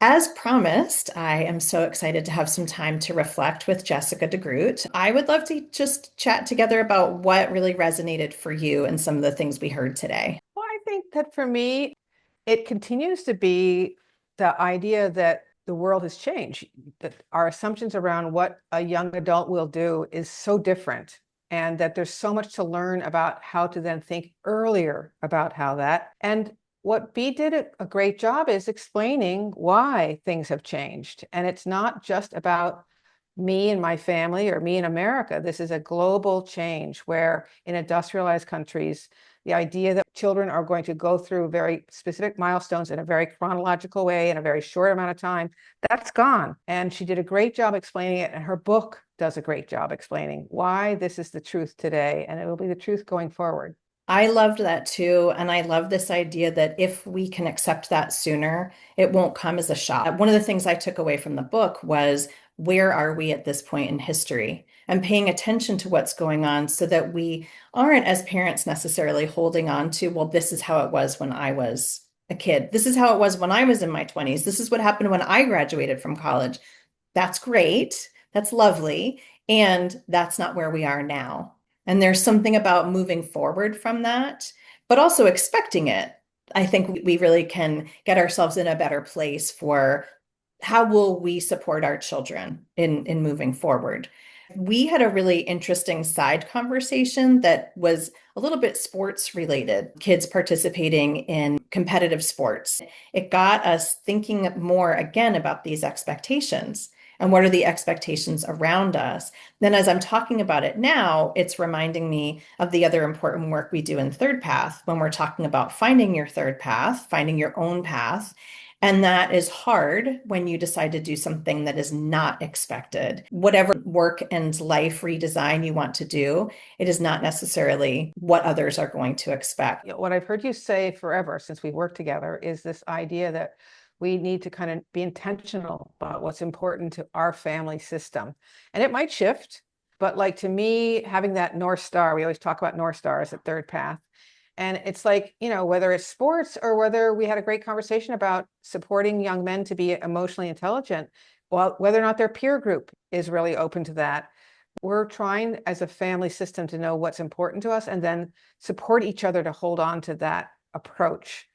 As promised, I am so excited to have some time to reflect with Jessica DeGroot. I would love to just chat together about what really resonated for you and some of the things we heard today. Well, I think that for me, it continues to be the idea that the world has changed, that our assumptions around what a young adult will do is so different, and that there's so much to learn about how to then think earlier about how that. And what B did a great job is explaining why things have changed. And it's not just about me and my family or me in America. This is a global change where in industrialized countries, the idea that children are going to go through very specific milestones in a very chronological way in a very short amount of time, that's gone. And she did a great job explaining it. And her book does a great job explaining why this is the truth today. And it will be the truth going forward. I loved that too. And I love this idea that if we can accept that sooner, it won't come as a shock. One of the things I took away from the book was where are we at this point in history and paying attention to what's going on so that we aren't, as parents, necessarily holding on to, well, this is how it was when I was a kid. This is how it was when I was in my 20s. This is what happened when I graduated from college. That's great. That's lovely. And that's not where we are now. And there's something about moving forward from that, but also expecting it. I think we really can get ourselves in a better place for how will we support our children in moving forward. We had a really interesting side conversation that was a little bit sports related, kids participating in competitive sports. It got us thinking more again about these expectations and what are the expectations around us. Then, as I'm talking about it now, it's reminding me of the other important work we do in ThirdPath when we're talking about finding your third path, finding your own path. And that is hard when you decide to do something that is not expected. Whatever work and life redesign you want to do, it is not necessarily what others are going to expect. You know, what I've heard you say forever since we worked together is this idea that we need to kind of be intentional about what's important to our family system. And it might shift, but like to me, having that North Star, we always talk about North Stars at Third Path. And it's like, you know, whether it's sports or whether we had a great conversation about supporting young men to be emotionally intelligent, well, whether or not their peer group is really open to that. We're trying as a family system to know what's important to us and then support each other to hold on to that approach,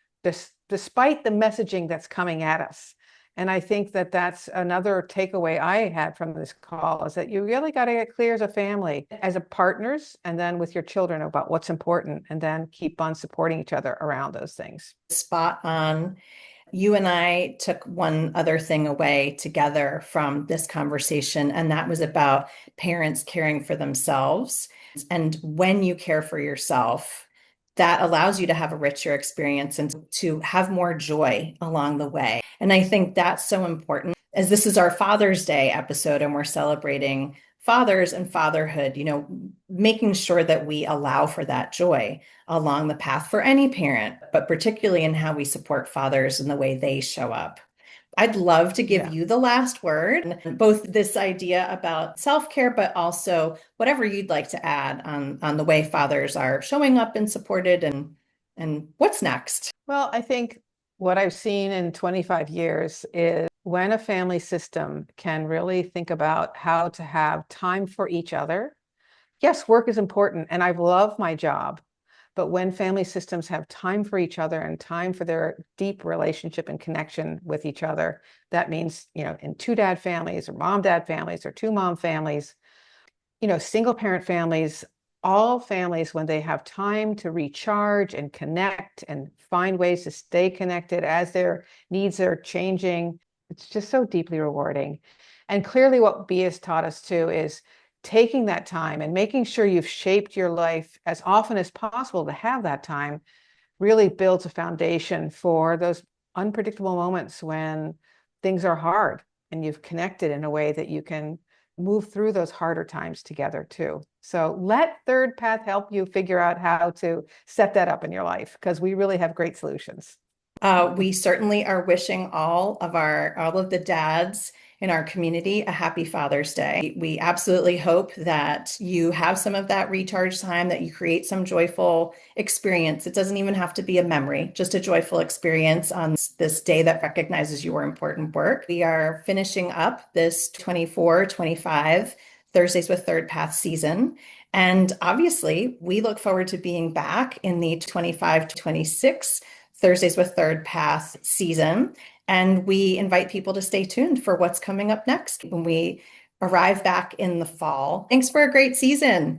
despite the messaging that's coming at us. And I think that that's another takeaway I had from this call is that you really got to get clear as a family, as a partners, and then with your children about what's important, and then keep on supporting each other around those things. Spot on. You and I took one other thing away together from this conversation, and that was about parents caring for themselves. And when you care for yourself, that allows you to have a richer experience and to have more joy along the way. And I think that's so important as this is our Father's Day episode and we're celebrating fathers and fatherhood, making sure that we allow for that joy along the path for any parent, but particularly in how we support fathers and the way they show up. I'd love to give Yeah. you the last word, both this idea about self-care, but also whatever you'd like to add on the way fathers are showing up and supported and what's next. Well, I think what I've seen in 25 years is when a family system can really think about how to have time for each other. Yes, work is important, and I've loved my job. But when family systems have time for each other and time for their deep relationship and connection with each other, that means, in two dad families or mom dad families or two mom families, single parent families, all families, when they have time to recharge and connect and find ways to stay connected as their needs are changing, it's just so deeply rewarding. And clearly what B has taught us too is taking that time and making sure you've shaped your life as often as possible to have that time really builds a foundation for those unpredictable moments when things are hard and you've connected in a way that you can move through those harder times together too. So let Third Path help you figure out how to set that up in your life, because we really have great solutions. We certainly are wishing all of the dads in our community a happy Father's Day. We absolutely hope that you have some of that recharge time, that you create some joyful experience. It doesn't even have to be a memory, just a joyful experience on this day that recognizes your important work. We are finishing up this 24-25 Thursdays with Third Path season. And obviously, we look forward to being back in the 25-26 Thursdays with Third Path season. And we invite people to stay tuned for what's coming up next when we arrive back in the fall. Thanks for a great season.